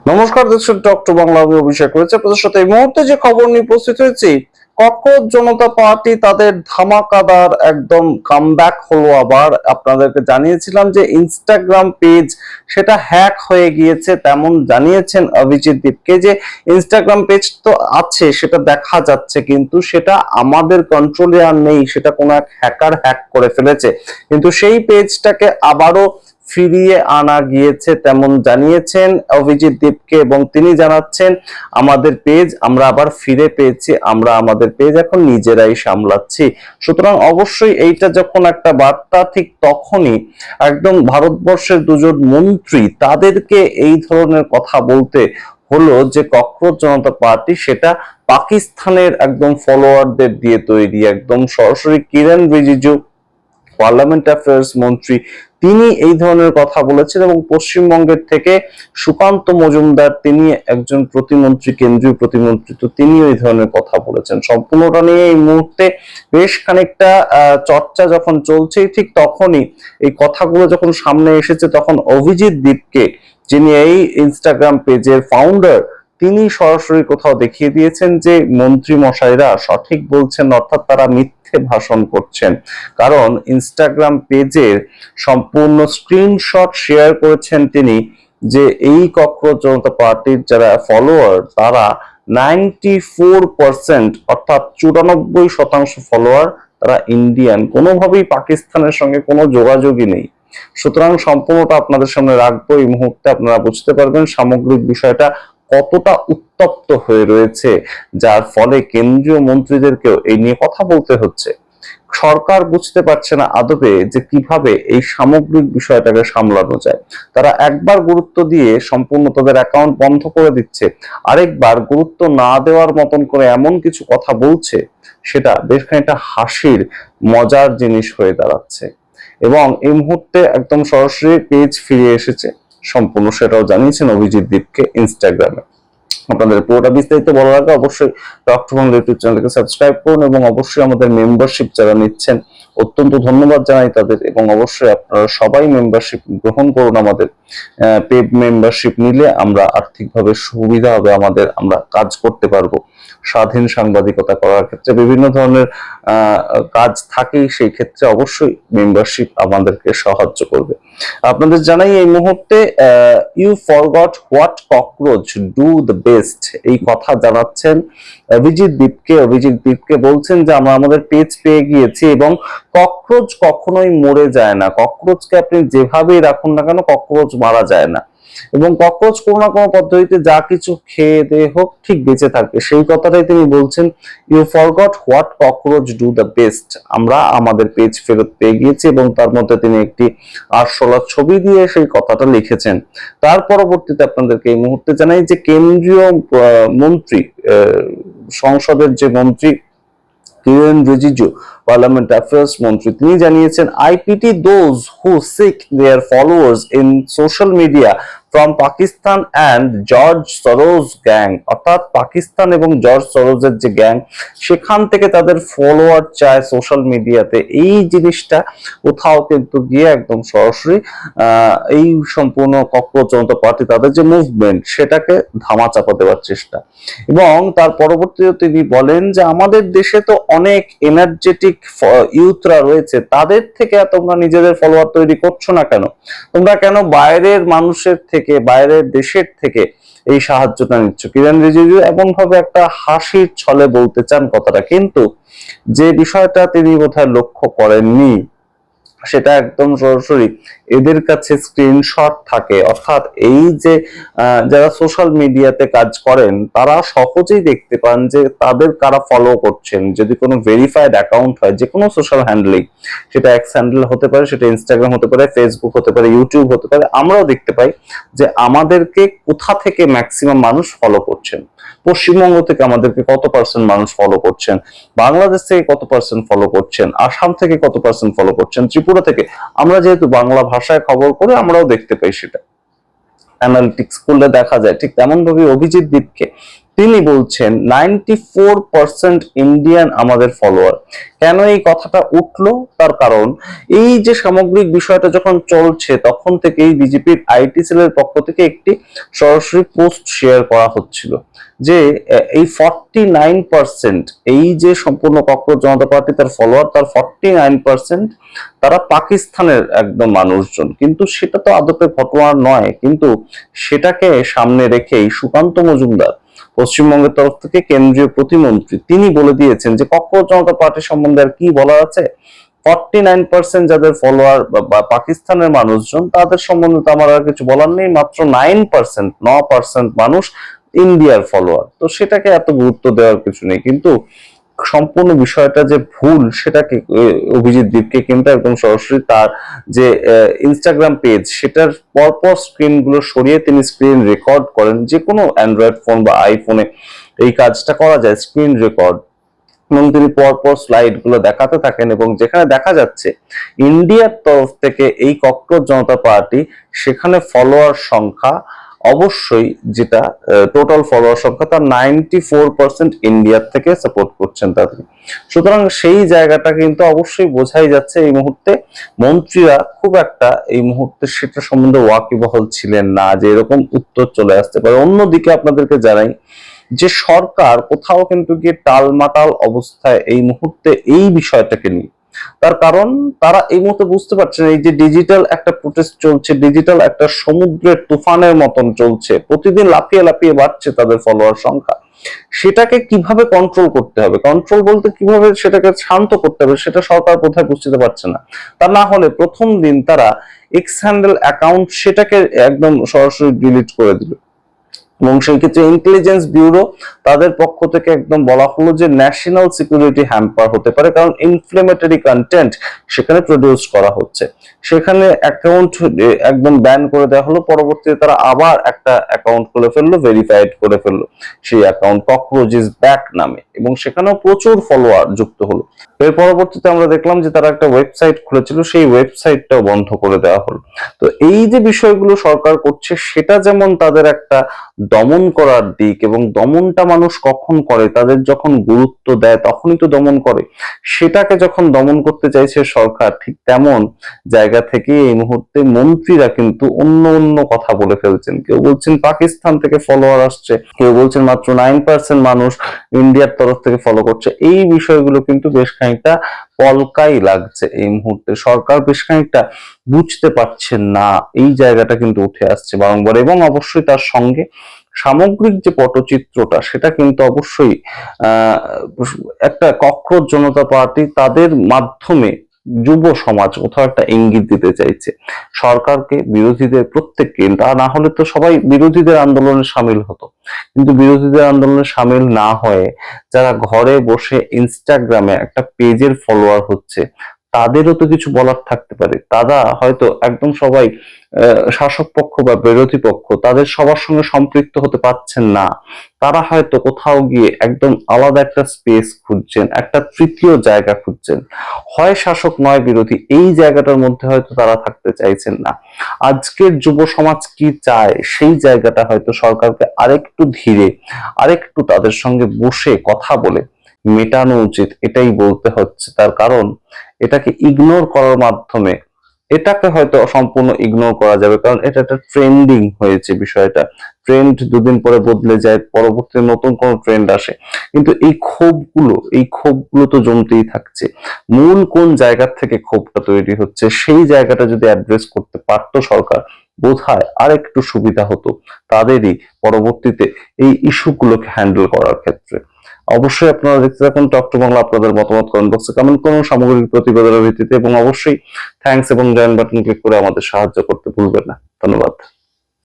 নমস্কার দর্শক, ডক্টর বাংলা আমি অভিষেক রয়েছে আপনাদের সাথে। এই মুহূর্তে যে খবর নিয়ে উপস্থিত হয়েছি, ককরোচ জনতা পার্টি তাদের ধামাকাদার একদম কামব্যাক হলো। আবার আপনাদেরকে জানিয়েছিলাম যে ইনস্টাগ্রাম পেজ সেটা হ্যাক হয়ে গিয়েছে, তেমন জানিয়েছেন অভিজিৎ দীপকে যে ইনস্টাগ্রাম পেজ তো আছে, সেটা দেখা যাচ্ছে, কিন্তু সেটা আমাদের কন্ট্রোলে আর নেই, সেটা কোনো এক হ্যাকার হ্যাক করে ফেলেছে। কিন্তু সেই পেজটাকে আবারও ফিরিয়ে আনা গিয়েছে, তেমন জানিয়েছেন অভিজিৎ দীপকে, এবং তিনি জানাচ্ছেন আমাদের পেজ আমরা আবার ফিরে পেয়েছি, আমরা আমাদের পেজ এখন নিজেরাই সামলাচ্ছি। সুতরাং অবশ্যই এইটা যখন একটা বার্তা, ঠিক তখনই একদম ভারতবর্ষের দুজন মন্ত্রী তাদেরকে এই ধরনের কথা বলতে হলো যে ককরোচ জনতা পার্টি সেটা পাকিস্তানের একদম ফলোয়ারদের দিয়ে তৈরি। একদম সরাসরি কিরেন রিজিজু, পার্লামেন্ট অ্যাফেয়ার্স মন্ত্রী, তিনি এই ধরনের কথা বলেছেন। এবং পশ্চিমবঙ্গের থেকে সুকান্ত মজুমদার, তিনি একজন প্রতিমন্ত্রী, কেন্দ্রীয় প্রতিমন্ত্রী, তো তিনি এই ধরনের কথা বলেছেন। সম্পূর্ণটা নিয়ে এই মুহূর্তে বেশ খানিকটা চর্চা যখন চলছে, ঠিক তখনই এই কথাগুলো যখন সামনে এসেছে, তখন অভিজিৎ দীপকে, যিনি এই ইনস্টাগ্রাম পেজের ফাউন্ডার, তিনি সরাসরি কোথাও দেখিয়ে দিয়েছেন যে মন্ত্রী মশাইরা সঠিক বলছেন, অর্থাৎ তারা মিথ্যে ভাষণ করছেন। কারণ ইনস্টাগ্রাম পেজের সম্পূর্ণ স্ক্রিনশট শেয়ার করেছেন তিনি, যে এই ককরোচ জনতা পার্টির যারা ফলোয়ার তারা 94%, অর্থাৎ 94% ফলোয়ার তারা ইন্ডিয়ান, কোনোভাবেই পাকিস্তানের সঙ্গে কোনো যোগাযোগই নেই। সুতরাং সম্পূর্ণটা আপনাদের সামনে রাখবো। এই মুহূর্তে আপনারা বুঝতে পারবেন সামগ্রিক বিষয়টা কতটা উত্তপ্ত হয়ে রয়েছে, যার ফলে কেন্দ্রীয় মন্ত্রীদেরকেও এই নিয়ে কথা বলতে হচ্ছে। সরকার বুঝতে পারছে না আদবে যে কিভাবে এই সামগ্রিক বিষয়টাকে সামলানো যায়। তারা একবার গুরুত্ব দিয়ে সম্পূর্ণ তাদের অ্যাকাউন্ট বন্ধ করে দিচ্ছে, আরেকবার গুরুত্ব না দেওয়ার মতন করে এমন কিছু কথা বলছে, সেটা বেশ খানিকটা হাসির মজার জিনিস হয়ে দাঁড়াচ্ছে। এবং এই মুহূর্তে একদম সরাসরি পেজ ফিরে এসেছে সম্পূর্ণ, সেটাও জানিয়েছেন অভিজিৎ দীপকে ইনস্টাগ্রামে। আপনাদের পুরোটা বিস্তারিত বলার আগে অবশ্যই ডক্টর বাংলা ইউটিউব চ্যানেলকে সাবস্ক্রাইব করুন, এবং অবশ্যই আমাদের মেম্বারশিপ যারা নিচ্ছেন অত্যন্ত ধন্যবাদ জানাই তাদের। এবং অবশ্যই আপনারা সবাই মেম্বারশিপ গ্রহণ করুন। আমাদের পেড মেম্বারশিপ নিলে আমরা আর্থিকভাবে সুবিধা হবে আমাদের, আমরা কাজ করতে পারবো। স্বাধীন সাংবাদিকতা করার ক্ষেত্রে বিভিন্ন ধরনের কাজ থাকেই, সেই ক্ষেত্রে অবশ্যই মেম্বারশিপ আমাদেরকে সাহায্য করবে। আপনাদের জানাই এই মুহূর্তে you forgot what cockroach do the best, এই কথা জানাচ্ছেন অভিজিৎ দীপকে। অভিজিৎ দীপকে বলছেন যে আমরা আমাদের পেজ পেয়ে গিয়েছি, এবং ককরোচ কখনোই মরে যায় না। ককরোচকে আপনি যেভাবেই রাখুন না কেন, ককরোচ মারা যায় না, এবং ককরোচ কোনো না কোনো পদ্ধতিতে যা কিছু খেয়ে দিয়ে হোক ঠিক বেঁচে থাকে, সেই কথাটাই তিনি বলছেন। You forgot what cockroach do the best, আমরা আমাদের পেজ ফেরত পেয়ে গিয়েছি, এবং তার মধ্যে তিনি একটি আরশোলা ছবি দিয়ে সেই কথাটা লিখেছেন। তার পরবর্তীতে আপনাদেরকে এই মুহূর্তে জানাই যে কেন্দ্রীয় মন্ত্রী, সংসদের যে মন্ত্রী কিরেন রিজিজু, পার্লামেন্ট অ্যাফেয়ার্স মন্ত্রী, তিনি জানিয়েছেন I pity those who seek their followers in social media from Pakistan and George Soros gang, অর্থাৎ পাকিস্তান এবং জর্জ সরোজের যে গ্যাং, সেখান থেকে তাদের ফলোয়ার চায় সোশ্যাল মিডিয়াতে। এই জিনিসটা কোথাও কিন্তু গিয়ে একদম সরাসরি এই সম্পূর্ণ ককরোচ জনতা পার্টি তাদের যে মুভমেন্ট সেটাকে ধামাচাপা দেওয়ার চেষ্টা। এবং তার পরবর্তীতে তিনি বলেন যে আমাদের দেশে তো অনেক এনার্জেটিক ইউথরা রয়েছে, তাদের থেকে তোমরা নিজেদের ফলোয়ার তৈরি করছো না কেন? তোমরা কেন বাইরের মানুষের থেকে, বাইরের দেশের থেকে এই সাহায্যটা নিচ্ছ? কিরেন রিজিজু এমন ভাবে একটা হাসির ছলে বলতে চান কথাটা, কিন্তু যে বিষয়টা তিনি বোধহয় লক্ষ্য করেননি, সেটা একদম সরাসরি এদের কাছে স্ক্রিনশট থাকে। অর্থাৎ এই যে যারা সোশ্যাল মিডিয়াতে কাজ করেন, তারা সহজেই দেখতে পান যে তাদের কারা ফলো করছেন। যদি কোনো ভেরিফাইড অ্যাকাউন্ট হয় যে কোনো সোশ্যাল হ্যান্ডেলেই, সেটা এক্স হ্যান্ডেল হতে পারে, সেটা ইনস্টাগ্রাম হতে পারে, ফেসবুক হতে পারে, ইউটিউব হতে পারে, আমরাও দেখতে পাই যে আমাদেরকে কোথা থেকে ম্যাক্সিমাম মানুষ ফলো করছেন। পশ্চিমবঙ্গ থেকে আমাদেরকে কত পার্সেন্ট মানুষ ফলো করছেন, বাংলাদেশ থেকে কত পার্সেন্ট ফলো করছেন, আসাম থেকে কত পার্সেন্ট ফলো করছেন, ত্রিপুরা থেকে। আমরা যেহেতু বাংলা ভাষায় খবর করে আমরাও দেখতে পাই, সেটা অ্যানালিটিক্স করলে দেখা যায়। ঠিক তেমন ভাবে অভিজিৎ দীপকে তিনি বলছেন 94% ইন্ডিয়ান আমাদের ফলোয়ার। কেন এই কথাটা উঠলো? তার কারণ এই যে সামগ্রিক বিষয়টা যখন চলছে তখন থেকেই বিজেপির আইটি সেলের পক্ষ থেকে একটি সরাসরি পোস্ট শেয়ার করা হচ্ছিল যে এই 49%, এই যে সম্পূর্ণ ককরোচ জনতা পার্টি তার ফলোয়ার, তার 49% তারা পাকিস্তানের একদম মানুষজন। কিন্তু সেটা তো আদতে ঘটনা নয়, কিন্তু সেটাকে সামনে রেখেই সুকান্ত মজুমদার পশ্চিমবঙ্গের তরফ থেকে কেন্দ্রীয় প্রতিমন্ত্রী তিনি বলে দিয়েছেন যে ককরোচ জনতা পার্টি সম্বন্ধে আর কি বলার আছে। 49% যাদের ফলোয়ার বা পাকিস্তানের মানুষজন, তাদের সম্বন্ধে তো আমার আর কিছু বলার নেই। মাত্র 9% মানুষ ইন্ডিয়ার ফলোয়ার, তো সেটাকে এত গুরুত্ব দেওয়ার কিছু নেই। কিন্তু সম্পূর্ণ বিষয়টা যে ভুল, সেটাকে অভিজিৎ দীপকে কিন্তু একদম সরাসরি তার যে ইনস্টাগ্রাম পেজ, সেটার পরপর স্ক্রিন গুলো সরিয়ে তিনি স্ক্রিন রেকর্ড করেন। যে কোনো অ্যান্ড্রয়েড ফোন বা আইফোনে এই কাজটা করা যায়, স্ক্রিন রেকর্ড, এবং তিনি পরপর স্লাইড গুলো দেখাতে থাকেন এবং যেখানে দেখা যাচ্ছে ইন্ডিয়ার তরফ থেকে এই ককরোচ জনতা পার্টি, সেখানে ফলোয়ার সংখ্যা অবশ্যই যেটা টোটাল ফলোয়ার সংখ্যা তার 94% ইন্ডিয়ার থেকে সাপোর্ট করছেন তাদের। সুতরাং সেই জায়গাটা কিন্তু অবশ্যই বোঝাই যাচ্ছে এই মুহূর্তে মন্ত্রীরা খুব একটা এই মুহূর্তে সেটা সম্বন্ধে ওয়াকিবহাল ছিলেন না যে এরকম উত্তর চলে আসতে পারে। অন্যদিকে আপনাদেরকে জানাই যে সরকার কোথাও কিন্তু গিয়ে টালমাটাল অবস্থায় এই মুহূর্তে এই বিষয়টাকে নিয়ে। তার কারণ তারা এই মুহূর্তে বুঝতে পারছেন এই যে ডিজিটাল একটা প্রোটেস্ট চলছে, ডিজিটাল একটা সমুদ্রের তুফানের মতন চলছে, প্রতিদিন লাফিয়ে লাফিয়ে বাড়ছে তাদের ফলোয়ার সংখ্যা। সেটাকে কিভাবে কন্ট্রোল করতে হবে, কন্ট্রোল বলতে কিভাবে সেটাকে শান্ত করতে হবে, সেটা সরকার কোথায় বুঝতে পারছে না। তা না হলে প্রথম দিন তারা এক্স হ্যান্ডেল অ্যাকাউন্ট সেটাকে একদম সরাসরি ডিলিট করে দিল, এবং সেই ক্ষেত্রে ইন্টেলিজেন্স ব্যুরো তাদের পক্ষ থেকে একদম বলা হলো যে ন্যাশনাল সিকিউরিটি হ্যাম্পার হতে পারে, কারণ ইনফ্লেমেটরি কন্টেন্ট সেখানে প্রডিউস করা হচ্ছে। সেখানে অ্যাকাউন্ট একদম ব্যান করে দেওয়া হলো। পরবর্তীতে তারা আবার একটা অ্যাকাউন্ট খুলে ফেললো, ভেরিফাইড করে ফেললো সেই অ্যাকাউন্ট ককরোচ ইজ ব্যাক নামে, এবং সেখানেও প্রচুর ফলোয়ার যুক্ত হলো। এর পরবর্তীতে আমরা দেখলাম যে তারা একটা ওয়েবসাইট খুলেছিল, সেই ওয়েবসাইটটাও বন্ধ করে দেওয়া হলো। তো এই যে বিষয়গুলো সরকার করছে, সেটা যেমন তাদের একটা দমন করার দিক, এবং দমনটা মানুষ কখন করে, তাদের যখন গুরুত্ব দেয় তখনই তো দমন করে। সেটাকে যখন দমন করতে চাইছে সরকার, ঠিক তেমন জায়গা থেকে এই মুহূর্তে মন্ত্রীরা কিন্তু অন্য অন্য কথা বলে ফেলছেন। কেউ বলছেন পাকিস্তান থেকে ফলোয়ার আসছে, কেউ বলছেন মাত্র 9% মানুষ ইন্ডিয়ার তরফ থেকে ফলো করছে। এই বিষয়গুলো কিন্তু বেশ খানিকটা পলকাই লাগছে এই মুহূর্তে। সরকার বেশ খানিকটা বুঝতে পারছেন না, এই জায়গাটা কিন্তু উঠে আসছে বারংবার। এবং অবশ্যই তার সঙ্গে সামগ্রিক যে পটচিত্রটা, সেটা কিন্তু অবশ্যই একটা ককরোচ জনতা পার্টি তাদের মাধ্যমে যুব সমাজ কোথাও একটা ইঙ্গিত দিতে চাইছে সরকারকে, বিরোধীদের প্রত্যেককে। তা না হলে তো সবাই বিরোধীদের আন্দোলনে সামিল হতো, কিন্তু বিরোধীদের আন্দোলনে সামিল না হয়ে যারা ঘরে বসে ইনস্টাগ্রামে একটা পেজের ফলোয়ার হচ্ছে, তাদেরও তো কিছু বলার থাকতে পারে। তারা হয়তো একদম সবাই শাসক পক্ষ বা বিরোধী পক্ষ, তাদের সবার সঙ্গে সম্পৃক্ত হতে পারছেন না। তারা হয়তো কোথাও গিয়ে একদম আলাদা একটা স্পেস খুঁজছেন, একটা তৃতীয় জায়গা খুঁজছেন, হয় শাসক নয় বিরোধী, এই জায়গাটার মধ্যে হয়তো তারা থাকতে চাইছেন না। আজকের যুব সমাজ কি চায়, সেই জায়গাটা হয়তো সরকারকে আরেকটু ধীরে, আরেকটু তাদের সঙ্গে বসে কথা বলে মেটানো উচিত, এটাই বলতে হচ্ছে। তার কারণ এটাকে ইগনোর করার মাধ্যমে, এটাকে হয়তো সম্পূর্ণ ইগনোর করা যাবে, কারণ এটা একটা ট্রেন্ডিং হয়েছে বিষয়টা। ট্রেন্ড দুদিন পরে বদলে যায়, পরবর্তীতে নতুন কোন ট্রেন্ড আসে, কিন্তু এই ক্ষোভগুলো তো জমতেই থাকছে। মূল কোন জায়গা থেকে ক্ষোভটা তৈরি হচ্ছে, সেই জায়গাটা যদি অ্যাড্রেস করতে পারতো সরকার, বোধহয় আর একটু সুবিধা হতো তাদেরই পরবর্তীতে এই ইস্যুগুলোকে হ্যান্ডেল করার ক্ষেত্রে। অবশ্যই আপনারা দেখতে থাকুন টক টু বাংলা। আপনাদের মতামত কমেন্ট বক্সে কমেন্ট করুন সামগ্রিক প্রতিবেদনের ভিত্তিতে, এবং অবশ্যই থ্যাঙ্কস এবং জয়েন বাটন ক্লিক করে আমাদের সাহায্য করতে ভুলবেন না। ধন্যবাদ।